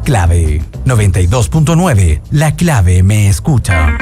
Clave 92.9. La Clave me escucha.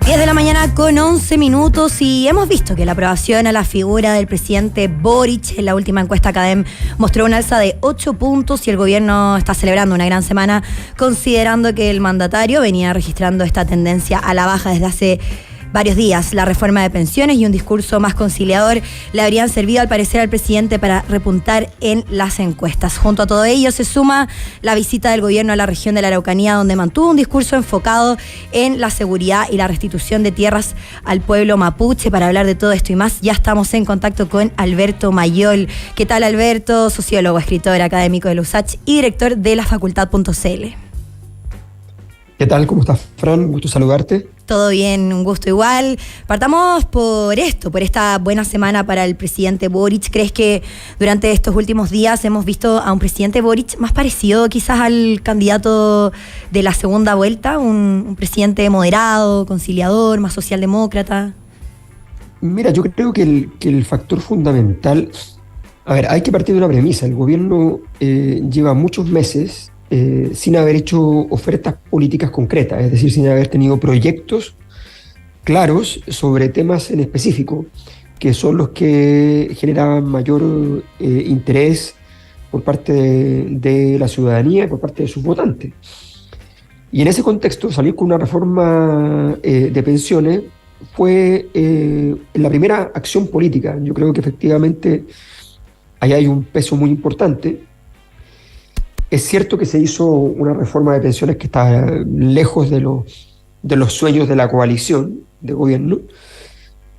10 de la mañana con 11 minutos y hemos visto que la aprobación a la figura del presidente Boric en la última encuesta CADEM mostró un alza de 8 puntos y el gobierno está celebrando una gran semana considerando que el mandatario venía registrando esta tendencia a la baja desde hace varios días. La reforma de pensiones y un discurso más conciliador le habrían servido al parecer al presidente para repuntar en las encuestas. Junto a todo ello se suma la visita del gobierno a la región de la Araucanía, donde mantuvo un discurso enfocado en la seguridad y la restitución de tierras al pueblo mapuche. Para hablar de todo esto y más, ya estamos en contacto con Alberto Mayol. ¿Qué tal, Alberto? Sociólogo, escritor, académico de la USACH y director de la Facultad.cl. ¿Qué tal? ¿Cómo estás, Fran? Un gusto saludarte. Todo bien, un gusto igual. Partamos por esta buena semana para el presidente Boric. ¿Crees que durante estos últimos días hemos visto a un presidente Boric más parecido quizás al candidato de la segunda vuelta? Un presidente moderado, conciliador, más socialdemócrata. Mira, yo creo que el factor fundamental... A ver, hay que partir de una premisa. El gobierno lleva muchos meses sin haber hecho ofertas políticas concretas, es decir, sin haber tenido proyectos claros sobre temas en específico, que son los que generaban mayor interés por parte de la ciudadanía y por parte de sus votantes. Y en ese contexto, salir con una reforma de pensiones fue la primera acción política. Yo creo que efectivamente ahí hay un peso muy importante. Es cierto que se hizo una reforma de pensiones que está lejos de los sueños de la coalición de gobierno,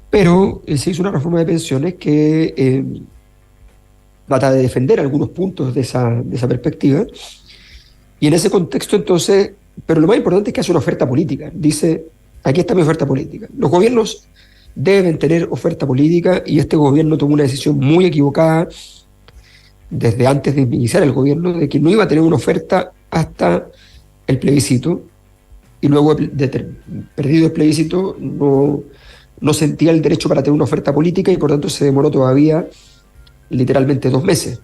pero se hizo una reforma de pensiones que trata de defender algunos puntos de esa perspectiva. Y en ese contexto, entonces, pero lo más importante es que hace una oferta política. Dice, aquí está mi oferta política. Los gobiernos deben tener oferta política y este gobierno tomó una decisión muy equivocada desde antes de iniciar el gobierno, de que no iba a tener una oferta hasta el plebiscito, y luego de perdido el plebiscito no sentía el derecho para tener una oferta política y por tanto se demoró todavía literalmente 2 meses.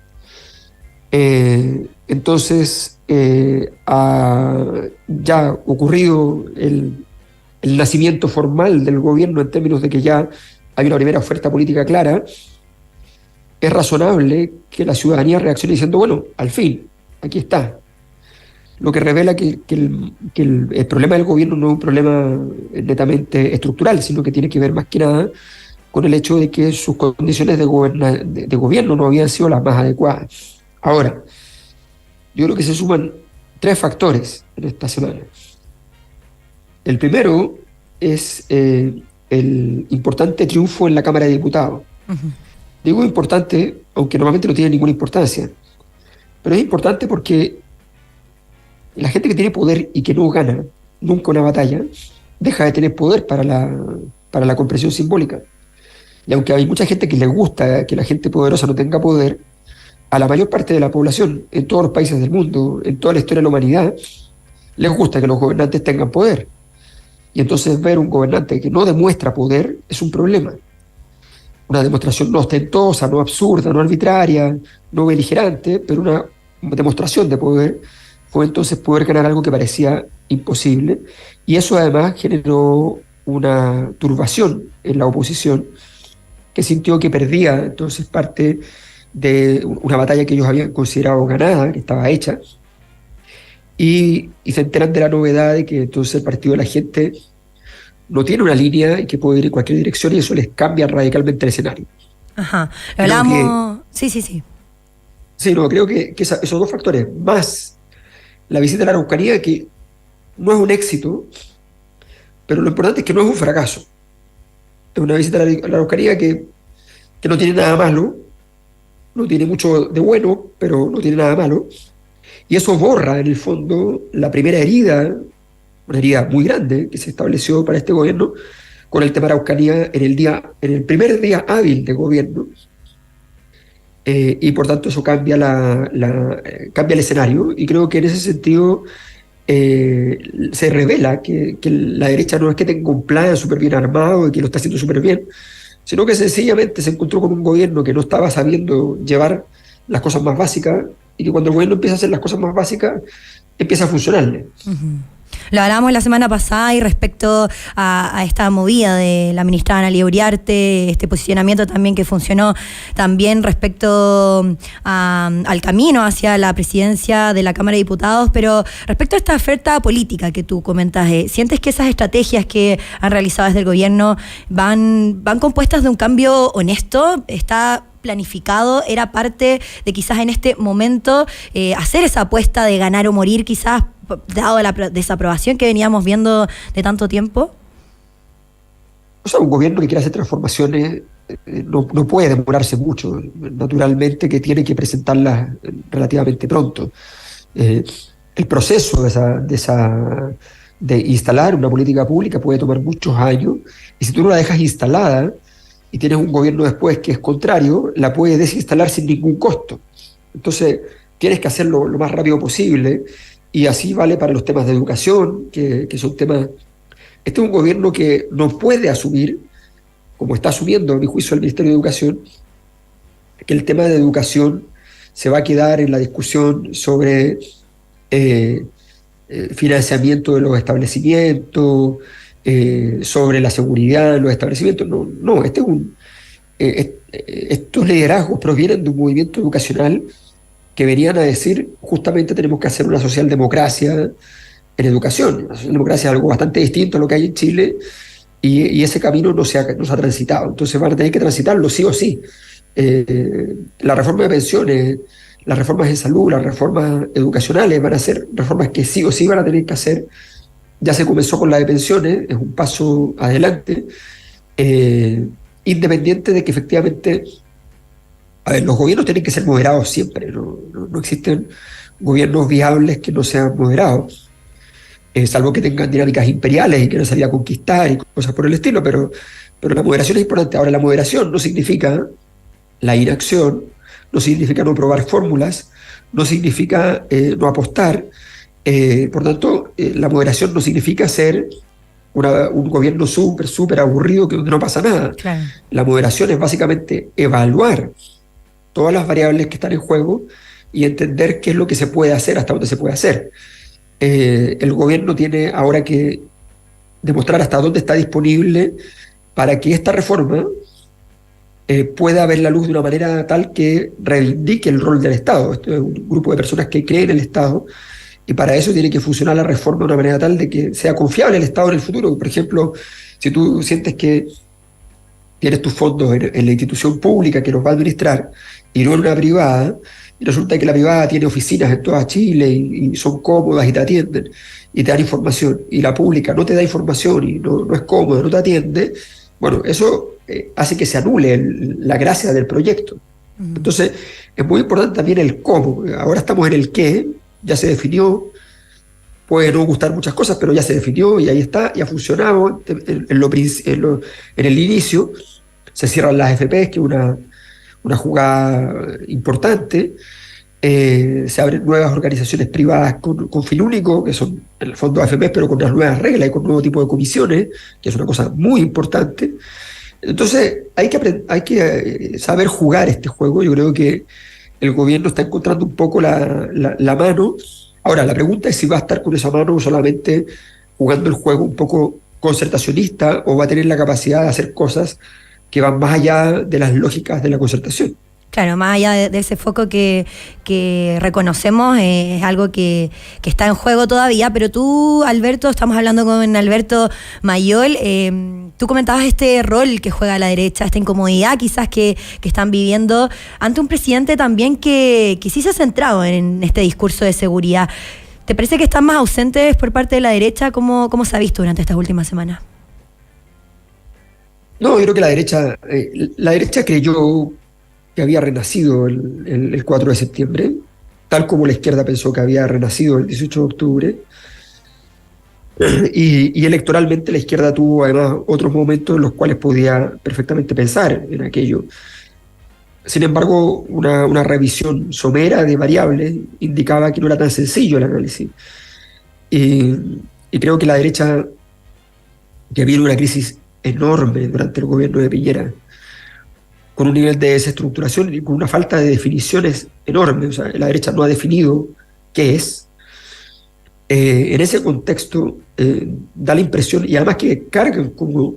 Entonces ya ocurrido el nacimiento formal del gobierno en términos de que ya hay una primera oferta política clara. Es razonable que la ciudadanía reaccione diciendo, bueno, al fin, aquí está. Lo que revela que el problema del gobierno no es un problema netamente estructural, sino que tiene que ver más que nada con el hecho de que sus condiciones de gobierno no habían sido las más adecuadas. Ahora, yo creo que se suman 3 factores en esta semana. El primero es el importante triunfo en la Cámara de Diputados. Uh-huh. Digo importante, aunque normalmente no tiene ninguna importancia, pero es importante porque la gente que tiene poder y que no gana nunca una batalla, deja de tener poder para la comprensión simbólica. Y aunque hay mucha gente que le gusta que la gente poderosa no tenga poder, a la mayor parte de la población, en todos los países del mundo, en toda la historia de la humanidad, les gusta que los gobernantes tengan poder. Y entonces ver un gobernante que no demuestra poder es un problema. Una demostración no ostentosa, no absurda, no arbitraria, no beligerante, pero una demostración de poder fue entonces poder ganar algo que parecía imposible. Y eso además generó una turbación en la oposición, que sintió que perdía entonces parte de una batalla que ellos habían considerado ganada, que estaba hecha, y se enteran de la novedad de que entonces el Partido de la Gente no tiene una línea y que puede ir en cualquier dirección y eso les cambia radicalmente el escenario. Ajá, lo hablamos... Sí. Sí, no, creo que esos 2 factores, más la visita a la Araucanía, que no es un éxito, pero lo importante es que no es un fracaso. Es una visita a la Araucanía que no tiene nada malo, no tiene mucho de bueno, pero no tiene nada malo, y eso borra en el fondo la primera herida, una herida muy grande que se estableció para este gobierno con el tema Araucanía en el primer día hábil de gobierno, y por tanto eso cambia cambia el escenario, y creo que en ese sentido se revela que la derecha no es que tenga un plan súper bien armado y que lo está haciendo súper bien, sino que sencillamente se encontró con un gobierno que no estaba sabiendo llevar las cosas más básicas y que cuando el gobierno empieza a hacer las cosas más básicas, empieza a funcionarle. Uh-huh. Lo hablábamos la semana pasada y respecto a esta movida de la ministra Analía Uriarte, este posicionamiento también que funcionó también respecto al camino hacia la presidencia de la Cámara de Diputados, pero respecto a esta oferta política que tú comentas, ¿sientes que esas estrategias que han realizado desde el gobierno van compuestas de un cambio honesto? ¿Está planificado? ¿Era parte de quizás en este momento hacer esa apuesta de ganar o morir quizás, dado la desaprobación que veníamos viendo de tanto tiempo? O sea, un gobierno que quiere hacer transformaciones no puede demorarse mucho. Naturalmente que tiene que presentarlas relativamente pronto. El proceso de instalar una política pública puede tomar muchos años, y si tú no la dejas instalada y tienes un gobierno después que es contrario, la puedes desinstalar sin ningún costo. Entonces, tienes que hacerlo lo más rápido posible, y así vale para los temas de educación, que son temas... Este es un gobierno que no puede asumir, como está asumiendo, a mi juicio, el Ministerio de Educación, que el tema de educación se va a quedar en la discusión sobre financiamiento de los establecimientos, sobre la seguridad en los establecimientos. No, estos liderazgos provienen de un movimiento educacional que venían a decir, justamente tenemos que hacer una socialdemocracia en educación. La socialdemocracia es algo bastante distinto a lo que hay en Chile, y ese camino no se ha transitado. Entonces van a tener que transitarlo sí o sí. La reforma de pensiones, las reformas de salud, las reformas educacionales van a ser reformas que sí o sí van a tener que hacer. Ya se comenzó con la de pensiones, es un paso adelante, independiente de que efectivamente, a ver, los gobiernos tienen que ser moderados siempre, no existen gobiernos viables que no sean moderados, salvo que tengan dinámicas imperiales y quieran salir a conquistar y cosas por el estilo, pero la moderación es importante. Ahora, la moderación no significa la inacción, no significa no probar fórmulas, no significa no apostar. Por tanto, la moderación no significa ser un gobierno súper aburrido donde no pasa nada. Claro. La moderación es básicamente evaluar todas las variables que están en juego y entender qué es lo que se puede hacer, hasta dónde se puede hacer. El gobierno tiene ahora que demostrar hasta dónde está disponible para que esta reforma pueda ver la luz de una manera tal que reivindique el rol del Estado. Esto es un grupo de personas que creen en el Estado, y para eso tiene que funcionar la reforma de una manera tal de que sea confiable el Estado en el futuro. Por ejemplo, si tú sientes que tienes tus fondos en la institución pública que los va a administrar y no en una privada, y resulta que la privada tiene oficinas en toda Chile y son cómodas y te atienden y te dan información, y la pública no te da información y no es cómoda, no te atiende, bueno, eso hace que se anule la gracia del proyecto. Entonces, es muy importante también el cómo. Ahora estamos en el qué, ya se definió, puede no gustar muchas cosas, pero ya se definió y ahí está, y ha funcionado en el inicio. Se cierran las FPs, que es una jugada importante. Se abren nuevas organizaciones privadas con fin único, que son en el fondo AFPs, pero con unas nuevas reglas y con un nuevo tipo de comisiones, que es una cosa muy importante. Entonces hay que saber jugar este juego. Yo creo que el gobierno está encontrando un poco la mano. Ahora, la pregunta es si va a estar con esa mano solamente jugando el juego un poco concertacionista, o va a tener la capacidad de hacer cosas que van más allá de las lógicas de la concertación. Claro, más allá de ese foco que reconocemos, es algo que está en juego todavía. Pero tú, Alberto, estamos hablando con Alberto Mayol, tú comentabas este rol que juega la derecha, esta incomodidad quizás que están viviendo ante un presidente también que sí se ha centrado en este discurso de seguridad. ¿Te parece que están más ausentes por parte de la derecha? ¿Cómo se ha visto durante estas últimas semanas? No, yo creo que la derecha creyó que había renacido el 4 de septiembre, tal como la izquierda pensó que había renacido el 18 de octubre, y electoralmente la izquierda tuvo además otros momentos en los cuales podía perfectamente pensar en aquello. Sin embargo, una revisión somera de variables indicaba que no era tan sencillo el análisis. Y creo que la derecha, que viene una crisis enorme durante el gobierno de Piñera, con un nivel de desestructuración y con una falta de definiciones enorme. O sea, la derecha no ha definido qué es. En ese contexto da la impresión, y además que cargan como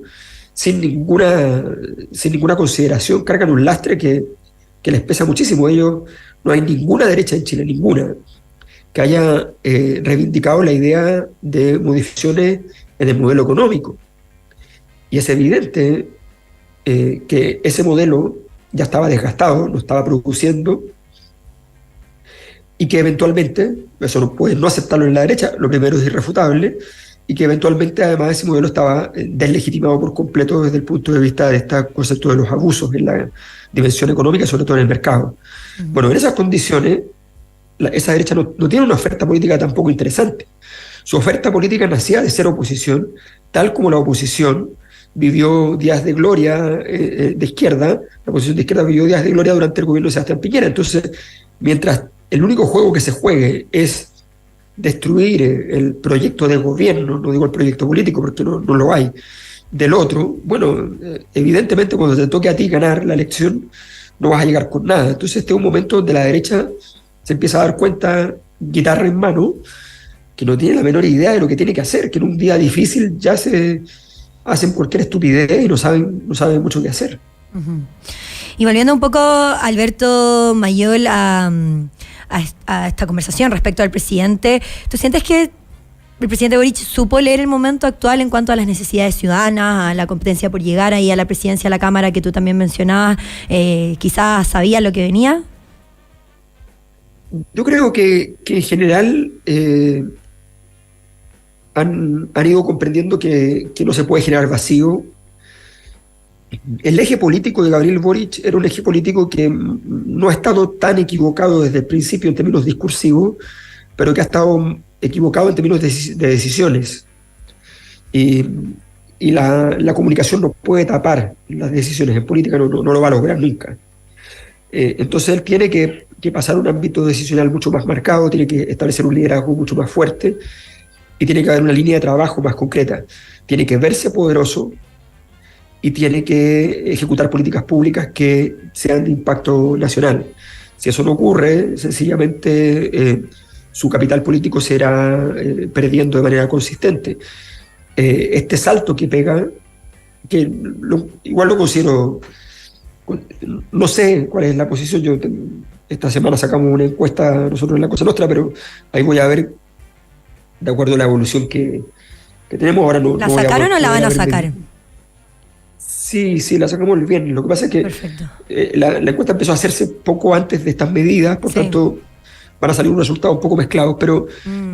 sin ninguna consideración, cargan un lastre que les pesa muchísimo. Ellos, no hay ninguna derecha en Chile, ninguna, que haya reivindicado la idea de modificaciones en el modelo económico. Y es evidente que ese modelo ya estaba desgastado, no estaba produciendo, y que eventualmente, eso no puede no aceptarlo en la derecha, lo primero es irrefutable, y que eventualmente además ese modelo estaba deslegitimado por completo desde el punto de vista de este concepto de los abusos en la dimensión económica, sobre todo en el mercado. Bueno, en esas condiciones, esa derecha no tiene una oferta política tampoco interesante. Su oferta política nacía de ser oposición, tal como la oposición vivió días de gloria de izquierda, la oposición de izquierda vivió días de gloria durante el gobierno de Sebastián Piñera. Entonces, mientras el único juego que se juegue es destruir el proyecto de gobierno, no digo el proyecto político porque no lo hay, del otro, bueno, evidentemente cuando te toque a ti ganar la elección no vas a llegar con nada. Entonces este es un momento donde la derecha se empieza a dar cuenta, guitarra en mano, que no tiene la menor idea de lo que tiene que hacer, que en un día difícil ya se hacen cualquier estupidez y no saben mucho qué hacer. Uh-huh. Y volviendo un poco, Alberto Mayol, a esta conversación respecto al presidente, ¿tú sientes que el presidente Boric supo leer el momento actual en cuanto a las necesidades ciudadanas, a la competencia por llegar ahí a la presidencia, a la Cámara que tú también mencionabas? ¿Quizás sabía lo que venía? Yo creo que en general han ido comprendiendo que no se puede generar vacío. El eje político de Gabriel Boric era un eje político que no ha estado tan equivocado desde el principio en términos discursivos, pero que ha estado equivocado en términos de decisiones. Y la comunicación no puede tapar las decisiones en política, no lo va a lograr nunca. Entonces él tiene que pasar a un ámbito decisional mucho más marcado, tiene que establecer un liderazgo mucho más fuerte y tiene que haber una línea de trabajo más concreta. Tiene que verse poderoso y tiene que ejecutar políticas públicas que sean de impacto nacional. Si eso no ocurre, sencillamente su capital político se irá perdiendo de manera consistente. Este salto que pega, que igual lo considero, no sé cuál es la posición. Esta semana sacamos una encuesta nosotros en la Cosa Nostra, pero ahí voy a ver, de acuerdo a la evolución que tenemos ahora. ¿La sacaron o la van a sacar? Sí, la sacamos bien. Lo que pasa es que la encuesta empezó a hacerse poco antes de estas medidas, por tanto van a salir unos resultados un poco mezclados, pero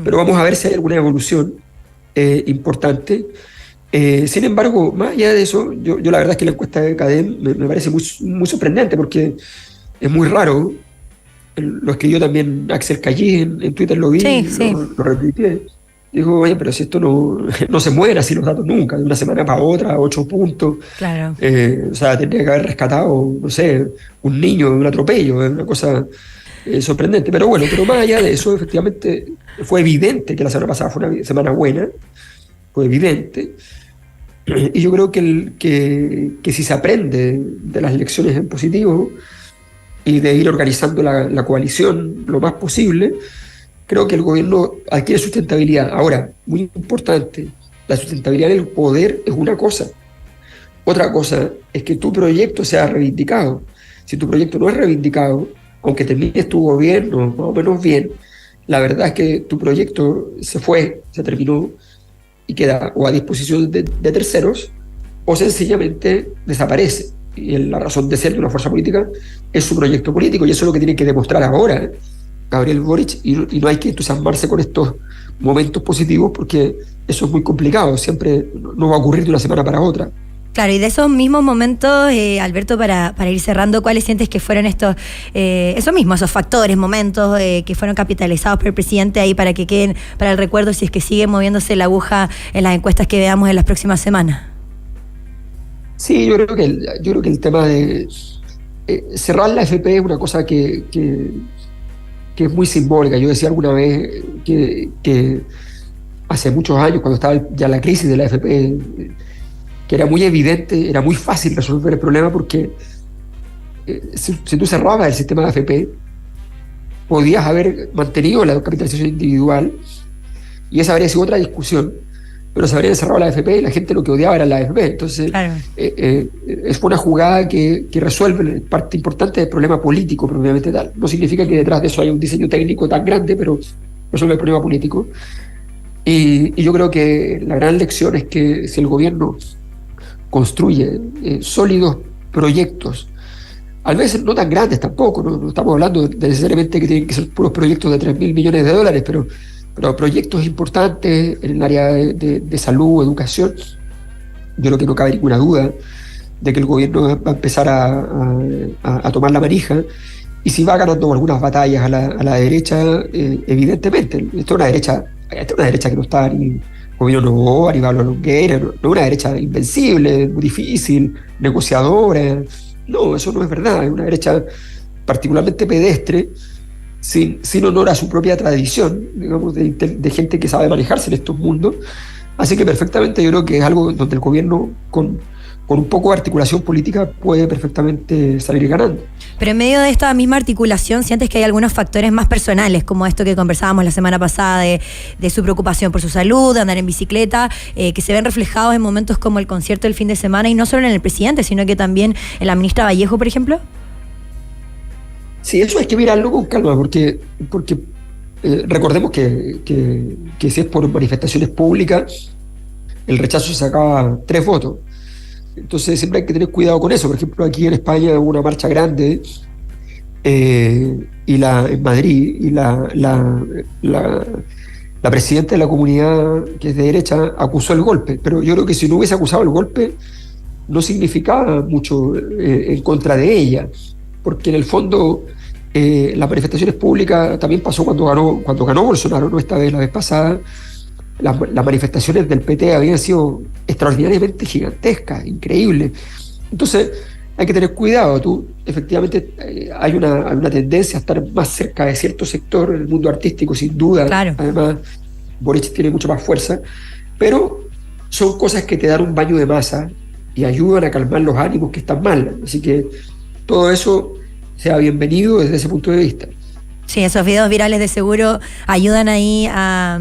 vamos a ver si hay alguna evolución importante. Sin embargo, más allá de eso, yo la verdad es que la encuesta de CADEM me parece muy sorprendente, porque es muy raro. Lo escribió también Axel Callí en Twitter, lo vi, lo retuiteé. Dijo, oye, pero si esto no se muere así los datos nunca, de una semana para otra, 8 puntos. Claro. O sea, tendría que haber rescatado, no sé, un niño de un atropello, es una cosa sorprendente. Pero bueno, más allá de eso, efectivamente, fue evidente que la semana pasada fue una semana buena, fue evidente. Y yo creo que si se aprende de las lecciones en positivo y de ir organizando la coalición lo más posible, creo que el gobierno adquiere sustentabilidad. Ahora, muy importante, la sustentabilidad del poder es una cosa. Otra cosa es que tu proyecto sea reivindicado. Si tu proyecto no es reivindicado, aunque termines tu gobierno más o menos bien, la verdad es que tu proyecto se terminó y queda o a disposición de terceros o sencillamente desaparece. Y la razón de ser de una fuerza política es su proyecto político, y eso es lo que tiene que demostrar ahora Gabriel Boric, y no hay que entusiasmarse con estos momentos positivos, porque eso es muy complicado, siempre no va a ocurrir de una semana para otra. Claro, y de esos mismos momentos, Alberto, para ir cerrando, ¿cuáles sientes que fueron esos factores, momentos que fueron capitalizados por el presidente ahí para que queden para el recuerdo, si es que sigue moviéndose la aguja en las encuestas que veamos en las próximas semanas? Sí, yo creo que el tema de cerrar la AFP es una cosa que es muy simbólica. Yo decía alguna vez que hace muchos años, cuando estaba ya la crisis de la AFP, que era muy evidente, era muy fácil resolver el problema, porque si tú cerrabas el sistema de AFP, podías haber mantenido la capitalización individual y esa habría sido otra discusión, pero se habrían cerrado la AFP y la gente lo que odiaba era la AFP. Entonces, claro, es una jugada que resuelve parte importante del problema político propiamente tal. No significa que detrás de eso haya un diseño técnico tan grande, pero resuelve el problema político. Y yo creo que la gran lección es que si el gobierno construye sólidos proyectos, a veces no tan grandes tampoco, no estamos hablando necesariamente que tienen que ser puros proyectos de 3.000 millones de dólares, pero proyectos importantes en el área de salud, educación, yo creo que no cabe ninguna duda de que el gobierno va a empezar a tomar la manija, y si va ganando algunas batallas a la derecha, evidentemente, esta es una derecha que no está ni gobierno Novoa, ni Pablo Longueira, no es una derecha invencible, muy difícil, negociadora. No, eso no es verdad, es una derecha particularmente pedestre, sin honor a su propia tradición, digamos, de gente que sabe manejarse en estos mundos. Así que perfectamente yo creo que es algo donde el gobierno con un poco de articulación política puede perfectamente salir ganando. Pero en medio de esta misma articulación, ¿sientes que hay algunos factores más personales, como esto que conversábamos la semana pasada de su preocupación por su salud, de andar en bicicleta, que se ven reflejados en momentos como el concierto del fin de semana, y no solo en el presidente, sino que también en la ministra Vallejo, por ejemplo? Sí, eso hay que mirarlo con calma, porque recordemos que si es por manifestaciones públicas, el rechazo se sacaba 3 votos. Entonces siempre hay que tener cuidado con eso. Por ejemplo, aquí en España hubo una marcha grande en Madrid, y la presidenta de la comunidad, que es de derecha, acusó el golpe. Pero yo creo que si no hubiese acusado el golpe, no significaba mucho en contra de ella, porque en el fondo las manifestaciones públicas también pasó cuando ganó Bolsonaro, no esta vez, la vez pasada. Las manifestaciones del PT habían sido extraordinariamente gigantescas, increíbles. Entonces hay que tener cuidado. Efectivamente, hay una tendencia a estar más cerca de cierto sector en el mundo artístico, sin duda. Claro. Además, Boric tiene mucha más fuerza, pero son cosas que te dan un baño de masa y ayudan a calmar los ánimos que están mal. Así que todo eso sea bienvenido desde ese punto de vista. Sí, esos videos virales de seguro ayudan ahí a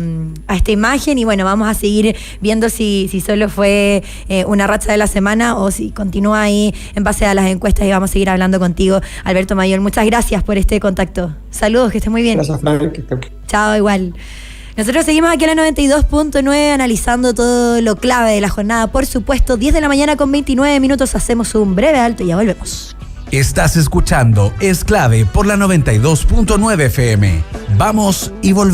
esta imagen, y bueno, vamos a seguir viendo si solo fue una racha de la semana o si continúa ahí en base a las encuestas, y vamos a seguir hablando contigo, Alberto Mayor. Muchas gracias por este contacto. Saludos, que estés muy bien. Gracias, Frank. Chao, igual. Nosotros seguimos aquí en la 92.9 analizando todo lo clave de la jornada. Por supuesto, 10 de la mañana con 29 minutos, hacemos un breve alto y ya volvemos. Estás escuchando Es Clave por la 92.9 FM. Vamos y volvemos.